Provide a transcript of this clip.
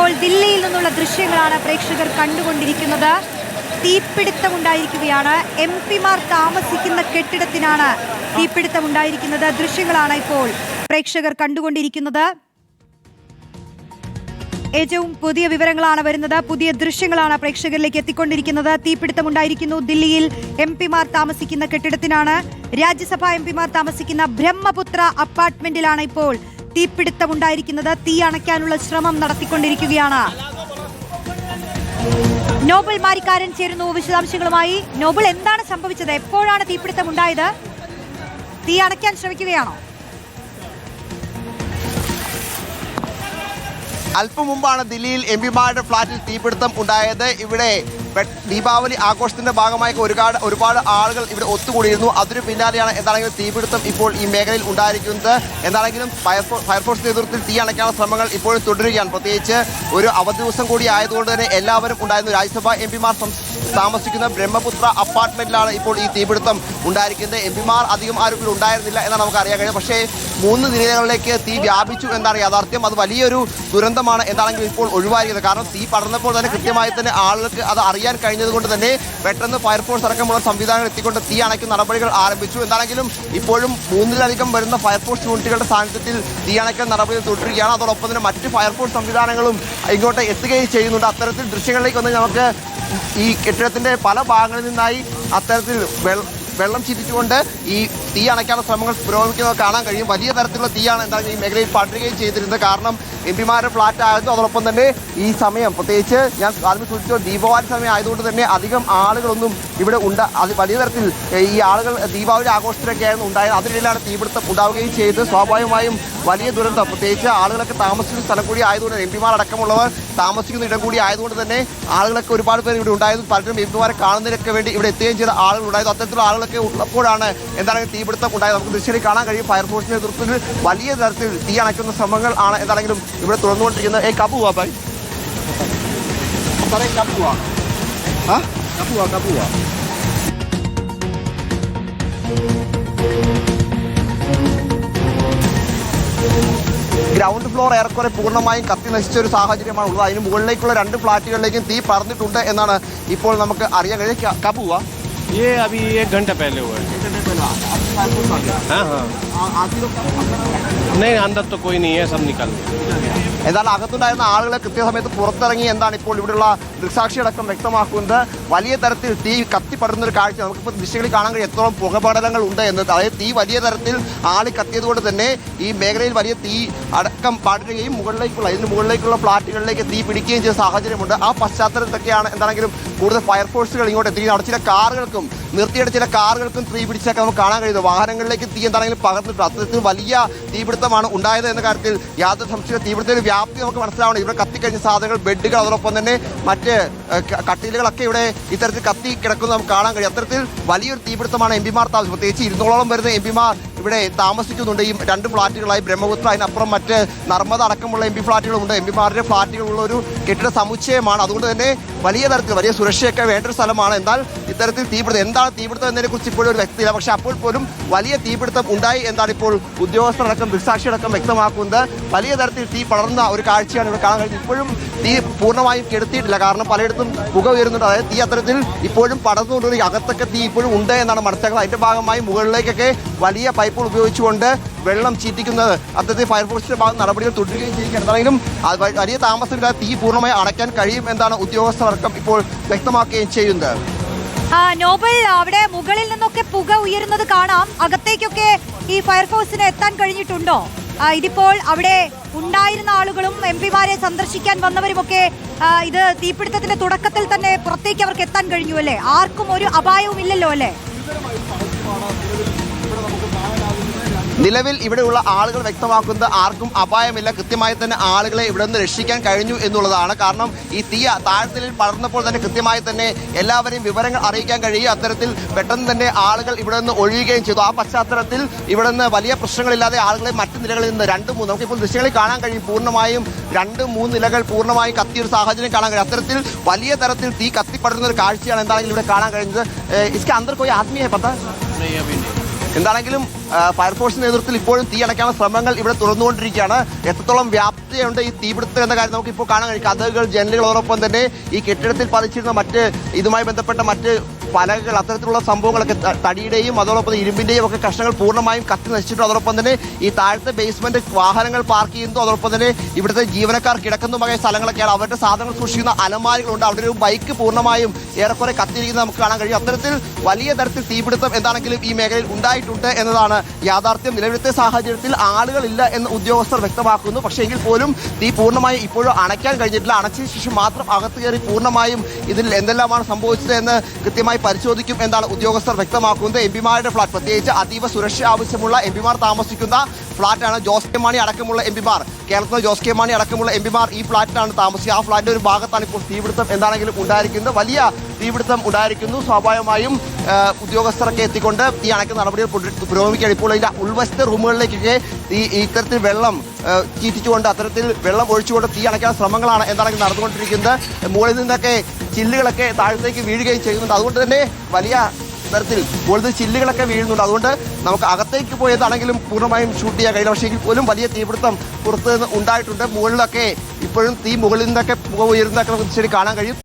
ഇപ്പോൾ ദില്ലിയിൽ നിന്നുള്ള ദൃശ്യങ്ങളാണ് പ്രേക്ഷകർ കണ്ടുകൊണ്ടിരിക്കുന്നത്. തീപിടുത്തമുണ്ടായിരിക്കുകയാണ്. MP-മാർ താമസിക്കുന്ന കെട്ടിടത്തിനാണ് തീപിടുത്തമുണ്ടായിരിക്കുന്നത്. ദൃശ്യങ്ങളാണ് ഇപ്പോൾ പ്രേക്ഷകർ കണ്ടുകൊണ്ടിരിക്കുന്നത്. ഏറ്റവും പുതിയ വിവരങ്ങളാണ് വരുന്നത്. പുതിയ ദൃശ്യങ്ങളാണ് പ്രേക്ഷകരിലേക്ക് എത്തിക്കൊണ്ടിരിക്കുന്നത്. തീപിടുത്തമുണ്ടായിരിക്കുന്നു. ദില്ലിയിൽ MP-മാർ താമസിക്കുന്ന കെട്ടിടത്തിനാണ്. രാജ്യസഭാ MP-മാർ താമസിക്കുന്ന ബ്രഹ്മപുത്ര അപ്പാർട്ട്മെന്റിലാണ് ഇപ്പോൾ തീപിടുത്തമുണ്ടായിരിക്കുന്നത്. തീ അണയ്ക്കാനുള്ള ശ്രമം നടത്തിക്കൊണ്ടിരിക്കുകയാണ്. നോബൽ മാരിക്കാരൻ ചേരുന്നു വിശദാംശങ്ങളുമായി. നോബൽ, എന്താണ് സംഭവിച്ചത്? എപ്പോഴാണ് തീപിടുത്തമുണ്ടായത്? തീ അണയ്ക്കാൻ ശ്രമിക്കുകയാണോ? അല്പം മുമ്പാണ് ദില്ലിയിൽ MP-മാരുടെ ഫ്ളാറ്റിൽ തീപിടുത്തം ഉണ്ടായത്. ഇവിടെ ദീപാവലി ആഘോഷത്തിന്റെ ഭാഗമായി ഒരുപാട് ആളുകൾ ഇവിടെ ഒത്തുകൂടിയിരുന്നു. അതിനു പിന്നാലെയാണ് എന്താണെങ്കിലും തീപിടുത്തം ഇപ്പോൾ ഈ മേഖലയിൽ ഉണ്ടായിരിക്കുന്നത്. എന്താണെങ്കിലും ഫയർഫോഴ്സ് നേതൃത്വത്തിൽ തീ അണയ്ക്കാനുള്ള ശ്രമങ്ങൾ ഇപ്പോഴും തുടരുകയാണ്. പ്രത്യേകിച്ച് ഒരു അവധി ദിവസം കൂടി ആയതുകൊണ്ട് തന്നെ എല്ലാവരും ഉണ്ടായിരുന്നു. രാജ്യസഭാ MP-മാർ താമസിക്കുന്ന ബ്രഹ്മപുത്ര അപ്പാർട്ട്മെന്റിലാണ് ഇപ്പോൾ ഈ തീപിടുത്തം ഉണ്ടായിരിക്കുന്നത്. MP-മാർ അധികം ആരും ഉണ്ടായിരുന്നില്ല എന്നാണ് നമുക്ക് അറിയാൻ കഴിയും. പക്ഷേ 3 നിലകളിലേക്ക് തീ വ്യാപിച്ചു എന്നാണ് യാഥാർത്ഥ്യം. അത് വലിയൊരു ദുരന്തമാണ് എന്താണെങ്കിലും ഇപ്പോൾ ഒഴിവായിരിക്കുന്നത്. കാരണം തീ പടർന്നപ്പോൾ തന്നെ കൃത്യമായി തന്നെ ആളുകൾക്ക് അത് അറിയാൻ കഴിഞ്ഞതുകൊണ്ട് തന്നെ പെട്ടെന്ന് ഫയർഫോഴ്സ് അടക്കമുള്ള സംവിധാനങ്ങൾ എത്തിക്കൊണ്ട് തീ അണയ്ക്കുന്ന നടപടികൾ ആരംഭിച്ചു. എന്താണെങ്കിലും ഇപ്പോഴും 3-ലധികം വരുന്ന ഫയർഫോഴ്സ് യൂണിറ്റുകളുടെ സാന്നിധ്യത്തിൽ തീ അണയ്ക്കൽ നടപടികൾ തുടരുകയാണ്. അതോടൊപ്പം തന്നെ മറ്റ് ഫയർഫോഴ്സ് സംവിധാനങ്ങളും ഇങ്ങോട്ട് എത്തുകയും ചെയ്യുന്നുണ്ട്. അത്തരത്തിൽ ദൃശ്യങ്ങളിലേക്ക് വന്ന് നമുക്ക് ഈ കെട്ടിടത്തിന്റെ പല ഭാഗങ്ങളിൽ നിന്നായി അത്തരത്തിൽ വെള്ളം ചീറ്റിച്ചുകൊണ്ട് ഈ തീ അണയ്ക്കാനുള്ള ശ്രമങ്ങൾ പുരോഗമിക്കുന്നത് കാണാൻ കഴിയും. വലിയ തരത്തിലുള്ള തീയാണ് എന്താണ് ഈ മേഖലയിൽ പടരുകയും ചെയ്തിരുന്നത്. കാരണം MP-മാരുടെ ഫ്ലാറ്റ് ആയിരുന്നു. അതോടൊപ്പം തന്നെ ഈ സമയം പ്രത്യേകിച്ച് ഞാൻ ആദ്യം സൂചിപ്പിച്ച ദീപാവലി സമയം ആയതുകൊണ്ട് തന്നെ അധികം ആളുകളൊന്നും ഇവിടെ അത് വലിയ തരത്തിൽ ഈ ആളുകൾ ദീപാവലി ആഘോഷത്തിലൊക്കെ ആയിരുന്നു ഉണ്ടായത്. അതിനിടയിലാണ് തീപിടുത്തം ഉണ്ടാവുകയും ചെയ്ത് സ്വാഭാവികമായും വലിയ ദുരന്തം. പ്രത്യേകിച്ച് ആളുകളൊക്കെ താമസിക്കുന്ന സ്ഥലം കൂടി ആയതുകൊണ്ട് MP-മാർ അടക്കമുള്ളവർ താമസിക്കുന്ന ഇടം കൂടി ആയതുകൊണ്ട് തന്നെ ആളുകളൊക്കെ ഒരുപാട് പേര് ഇവിടെ ഉണ്ടായിരുന്നു. പലരും MP-മാരെ കാണുന്നതിനൊക്കെ വേണ്ടി ഇവിടെ എത്തുകയും ചെയ്ത ആളുകൾ ഉണ്ടായിരുന്നു. അത്തരത്തിലുള്ള ആളുകളൊക്കെ ഉള്ളപ്പോഴാണ് എന്താണ് തീപിടുത്തം ഉണ്ടായത്. നമുക്ക് ദൃശ്യം കാണാൻ കഴിയും. ഫയർഫോഴ്സ് നേതൃത്വത്തിൽ വലിയ തരത്തിൽ തീ അണയ്ക്കുന്ന ശ്രമങ്ങൾ ആണ് എന്താണെങ്കിലും ഇവിടെ തുറന്നുകൊണ്ടിരിക്കുന്നത്. കബുവാ ഭായ് കബുവാ കബുവാ കബുവാ ഗ്രൗണ്ട് ഫ്ലോർ ഏറെക്കുറെ പൂർണ്ണമായും കത്തി നശിച്ച ഒരു സാഹചര്യമാണ് ഉള്ളത്. അതിന് മുകളിലേക്കുള്ള 2 ഫ്ളാറ്റുകളിലേക്കും തീ പറന്നിട്ടുണ്ട് എന്നാണ് ഇപ്പോൾ നമുക്ക് അറിയാൻ കഴിയും. കബുവാ ये अभी 1 घंटा पहले हुआ है। हाँ हाँ नहीं, अंदर तो कोई नहीं है, सब निकल गए. എന്നാൽ അകത്തുണ്ടായിരുന്ന ആളുകളെ കൃത്യസമയത്ത് പുറത്തിറങ്ങി എന്താണ് ഇപ്പോൾ ഇവിടെയുള്ള ദൃക്സാക്ഷിയടക്കം വ്യക്തമാക്കുന്നത്. വലിയ തരത്തിൽ തീ കത്തിപ്പടരുന്ന ഒരു കാഴ്ച നമുക്കിപ്പോൾ ദൃശ്യങ്ങളിൽ കാണാൻ കഴിയും. എത്രത്തോളം പുകപടലങ്ങൾ ഉണ്ട് എന്നത്. അതായത് തീ വലിയ തരത്തിൽ ആളി കത്തിയതുകൊണ്ട് തന്നെ ഈ മേഖലയിൽ വലിയ തീ അടക്കം പടരുകയും ഇതിന് മുകളിലേക്കുള്ള ഫ്ളാറ്റുകളിലേക്ക് തീ പിടിക്കുകയും ചെയ്ത സാഹചര്യമുണ്ട്. ആ പശ്ചാത്തലത്തൊക്കെയാണ് എന്താണെങ്കിലും കൂടുതൽ ഫയർഫോഴ്സുകൾ ഇങ്ങോട്ട് എത്തിക്കുന്നത്. അവിടെ ചില കാറുകൾക്കും നിർത്തിയിട്ട ചില കാറുകൾക്കും തീ പിടിച്ചൊക്കെ നമുക്ക് കാണാൻ കഴിയുന്നത്. വാഹനങ്ങളിലേക്ക് തീ എന്താണെങ്കിലും പകർന്നിട്ട് അത്തരത്തിൽ വലിയ തീപിടുത്തമാണ് ഉണ്ടായത് എന്ന കാര്യത്തിൽ യാതൊരു സംശയം. തീപിടുത്തത്തിന്റെ വ്യാപ്തി നമുക്ക് മനസ്സിലാവണം. ഇവിടെ കത്തിക്കഴിഞ്ഞ സാധനങ്ങൾ, ബെഡുകൾ, അതോടൊപ്പം തന്നെ മറ്റ് കട്ടിലുകളൊക്കെ ഇവിടെ ഇത്തരത്തിൽ കത്തി കിടക്കുന്നത് നമുക്ക് കാണാൻ കഴിയും. അത്തരത്തിൽ വലിയൊരു തീപിടുത്തമാണ് MP-മാർ താമസം. പ്രത്യേകിച്ച് 200ഓളം വരുന്ന MP-മാർ ഇവിടെ താമസിക്കുന്നുണ്ട്. ഈ 2 ഫ്ളാറ്റുകളായി ബ്രഹ്മപുത്ര, അതിനപ്പുറം മറ്റ് നർമ്മദ അടക്കമുള്ള MP ഫ്ളാറ്റുകളുണ്ട്. MP-മാരുടെ ഫ്ളാറ്റുകളുള്ള ഒരു കെട്ടിട സമുച്ചയമാണ്. അതുകൊണ്ട് തന്നെ വലിയ തരത്തിൽ വലിയ സുരക്ഷയൊക്കെ വേണ്ട ഒരു സ്ഥലമാണ്. എന്നാൽ ഇത്തരത്തിൽ തീപിടുത്തം, എന്താണ് തീപിടുത്തം എന്നതിനെ കുറിച്ച് ഇപ്പോഴും ഒരു വ്യക്തിയില്ല. പക്ഷെ അപ്പോൾ പോലും വലിയ തീപിടുത്തം ഉണ്ടായി എന്നാണ് ഇപ്പോൾ ഉദ്യോഗസ്ഥരടക്കം ദൃക്സാക്ഷിയടക്കം വ്യക്തമാക്കുന്നത്. വലിയ തരത്തിൽ തീ പടർന്ന ഒരു കാഴ്ചയാണ് ഇവിടെ കാണാൻ കഴിയുന്നത്. ഇപ്പോഴും തീ പൂർണ്ണമായും കെടുത്തിയിട്ടില്ല. കാരണം പലയിടത്തും പുക ഉയരുന്നുണ്ട്. അതായത് തീ അത്തരത്തിൽ ഇപ്പോഴും പടർന്നുകൊണ്ട് അകത്തൊക്കെ തീ ഇപ്പോഴും ഉണ്ട് എന്നാണ് മനസ്സിലാക്കുന്നത്. അതിന്റെ ഭാഗമായി മുകളിലേക്കൊക്കെ വലിയ പൈപ്പുകൾ ഉപയോഗിച്ചുകൊണ്ട് വെള്ളം ചീറ്റിക്കുന്നത് അത്തരത്തിൽ ഫയർഫോഴ്സിന്റെ ഭാഗം നടപടികൾ തുടരുകയും ചെയ്യുകയാണ്. എന്താണെങ്കിലും വലിയ താമസമില്ലാതെ തീ പൂർണ്ണമായി അടയ്ക്കാൻ കഴിയും എന്നാണ് ഉദ്യോഗസ്ഥർക്കും ഇപ്പോൾ വ്യക്തമാക്കുകയും ചെയ്യുന്നത്. നോബൽ, അവിടെ മുകളിൽ നിന്നൊക്കെ പുക ഉയരുന്നത് കാണാം. അകത്തേക്കൊക്കെ ഈ ഫയർഫോഴ്സിന് എത്താൻ കഴിഞ്ഞിട്ടുണ്ടോ? ഇതിപ്പോൾ അവിടെ ഉണ്ടായിരുന്ന ആളുകളും MP-മാരെ സന്ദർശിക്കാൻ വന്നവരുമൊക്കെ ഇത് തീപിടുത്തത്തിന്റെ തുടക്കത്തിൽ തന്നെ പുറത്തേക്ക് അവർക്ക് എത്താൻ കഴിഞ്ഞു അല്ലേ? ആർക്കും ഒരു അപായവും ഇല്ലല്ലോ അല്ലേ? നിലവിൽ ഇവിടെയുള്ള ആളുകൾ വ്യക്തമാക്കുന്നത് ആർക്കും അപായമില്ല. കൃത്യമായി തന്നെ ആളുകളെ ഇവിടെ നിന്ന് രക്ഷിക്കാൻ കഴിഞ്ഞു എന്നുള്ളതാണ്. കാരണം ഈ തീ താഴ്ത്തലിൽ പടർന്നപ്പോൾ തന്നെ കൃത്യമായി തന്നെ എല്ലാവരെയും വിവരങ്ങൾ അറിയിക്കാൻ കഴിയും. അത്തരത്തിൽ പെട്ടെന്ന് തന്നെ ആളുകൾ ഇവിടെ നിന്ന് ഒഴിയുകയും ചെയ്തു. ആ പശ്ചാത്തലത്തിൽ ഇവിടെ നിന്ന് വലിയ പ്രശ്നങ്ങളില്ലാതെ ആളുകളെ മറ്റു നിലകളിൽ നിന്ന് 2-3 നമുക്കിപ്പോൾ ദൃശ്യങ്ങളിൽ കാണാൻ കഴിയും. പൂർണ്ണമായും 2-3 നിലകൾ പൂർണ്ണമായും കത്തിയൊരു സാഹചര്യം കാണാൻ കഴിയും. അത്തരത്തിൽ വലിയ തരത്തിൽ തീ കത്തിപ്പടരുന്ന ഒരു കാഴ്ചയാണ് എന്താണെങ്കിലും ഇവിടെ കാണാൻ കഴിയുന്നത്. इसके अंदर कोई आदमी है पता? नहीं, अभी नहीं. എന്താണെങ്കിലും ഫയർഫോഴ്സ് നേതൃത്വത്തിൽ ഇപ്പോഴും തീ അണയ്ക്കാനുള്ള ശ്രമങ്ങൾ ഇവിടെ തുറന്നുകൊണ്ടിരിക്കുകയാണ്. എത്രത്തോളം വ്യാപ്തി തുടർച്ചയുണ്ട് ഈ തീപിടുത്തം എന്ന കാര്യം നമുക്ക് ഇപ്പോൾ കാണാൻ കഴിയും. കഥകൾ, ജനലുകളോടൊപ്പം തന്നെ ഈ കെട്ടിടത്തിൽ പതിച്ചിരുന്ന മറ്റ് ഇതുമായി ബന്ധപ്പെട്ട മറ്റ് പലകൾ, അത്തരത്തിലുള്ള സംഭവങ്ങളൊക്കെ തടിയുടെയും അതോടൊപ്പം ഇരുമ്പിന്റെയും ഒക്കെ കഷ്ണങ്ങൾ പൂർണ്ണമായും കത്തി നശിച്ചിട്ടും അതോടൊപ്പം തന്നെ ഈ താഴത്തെ ബേസ്മെന്റ് വാഹനങ്ങൾ പാർക്ക് ചെയ്യുന്നു, അതോടൊപ്പം തന്നെ ഇവിടുത്തെ ജീവനക്കാർ കിടക്കുന്നതുമായ സ്ഥലങ്ങളൊക്കെയാണ്. അവരുടെ സാധനങ്ങൾ സൂക്ഷിക്കുന്ന അലമാരികളുണ്ട്. അവിടെ ഒരു ബൈക്ക് പൂർണ്ണമായും ഏറെക്കുറെ കത്തിയിരിക്കുന്നത് നമുക്ക് കാണാൻ കഴിയും. അത്തരത്തിൽ വലിയ തരത്തിൽ തീപിടുത്തം എന്താണെങ്കിലും ഈ മേഖലയിൽ ഉണ്ടായിട്ടുണ്ട് എന്നതാണ് യാഥാർത്ഥ്യം. നിലവിലത്തെ സാഹചര്യത്തിൽ ആളുകളില്ല എന്ന് ഉദ്യോഗസ്ഥർ വ്യക്തമാക്കുന്നു. പക്ഷേ എങ്കിൽ പോലും തീ പൂർണ്ണമായും ഇപ്പോഴും അണയ്ക്കാൻ കഴിഞ്ഞിട്ടില്ല. അണച്ചതിന് ശേഷം മാത്രം അകത്ത് കയറി പൂർണ്ണമായും ഇതിൽ എന്തെല്ലാമാണ് സംഭവിച്ചത് എന്ന് കൃത്യമായി പരിശോധിക്കും എന്നാണ് ഉദ്യോഗസ്ഥർ വ്യക്തമാക്കുന്നത്. എംപിമാരുടെ ഫ്ളാറ്റ്, പ്രത്യേകിച്ച് അതീവ സുരക്ഷ ആവശ്യമുള്ള എംപിമാർ താമസിക്കുന്ന ഫ്ളാറ്റാണ്. ജോസ് കെ മാണി അടക്കമുള്ള എംപിമാർ, കേരളത്തിലെ ജോസ് കെ മാണി അടക്കമുള്ള എംപിമാർ ഈ ഫ്ളാറ്റിലാണ് താമസിക്കുക. ആ ഫ്ളാറ്റിന്റെ ഒരു ഭാഗത്താണ് ഇപ്പോൾ തീപിടുത്തം എന്താണെങ്കിലും ഉണ്ടായിരിക്കുന്നത്. വലിയ തീപിടുത്തം ഉണ്ടായിരിക്കുന്നു. സ്വാഭാവികമായും ഉദ്യോഗസ്ഥരൊക്കെ എത്തിക്കൊണ്ട് തീ അണയ്ക്കുന്ന നടപടികൾ പുരോഗമിക്കുകയാണ്. ഇപ്പോൾ അതിന്റെ ഉൾവശത്തെ റൂമുകളിലേക്കൊക്കെ ഇത്തരത്തിൽ വെള്ളം ചീറ്റിച്ചുകൊണ്ട്, അത്തരത്തിൽ വെള്ളം ഒഴിച്ചുകൊണ്ട് തീ അണയ്ക്കാൻ ശ്രമങ്ങളാണ് എന്താണെങ്കിൽ നടന്നുകൊണ്ടിരിക്കുന്നത്. മുകളിൽ നിന്നൊക്കെ ചില്ലുകളൊക്കെ താഴത്തേക്ക് വീഴുകയും ചെയ്യുന്നുണ്ട്. അതുകൊണ്ട് തന്നെ വലിയ തരത്തിൽ മുകളിൽ ചില്ലുകളൊക്കെ വീഴുന്നുണ്ട്. അതുകൊണ്ട് നമുക്ക് അകത്തേക്ക് പോയതാണെങ്കിലും പൂർണ്ണമായും ഷൂട്ട് ചെയ്യാൻ കഴിയില്ല. പക്ഷേ പോലും വലിയ തീപിടുത്തം പുറത്ത് നിന്ന് ഉണ്ടായിട്ടുണ്ട്. മുകളിലൊക്കെ ഇപ്പോഴും തീ മുകളിൽ നിന്നൊക്കെ പുക ഉയരുന്നതൊക്കെ ശരി കാണാൻ കഴിയും.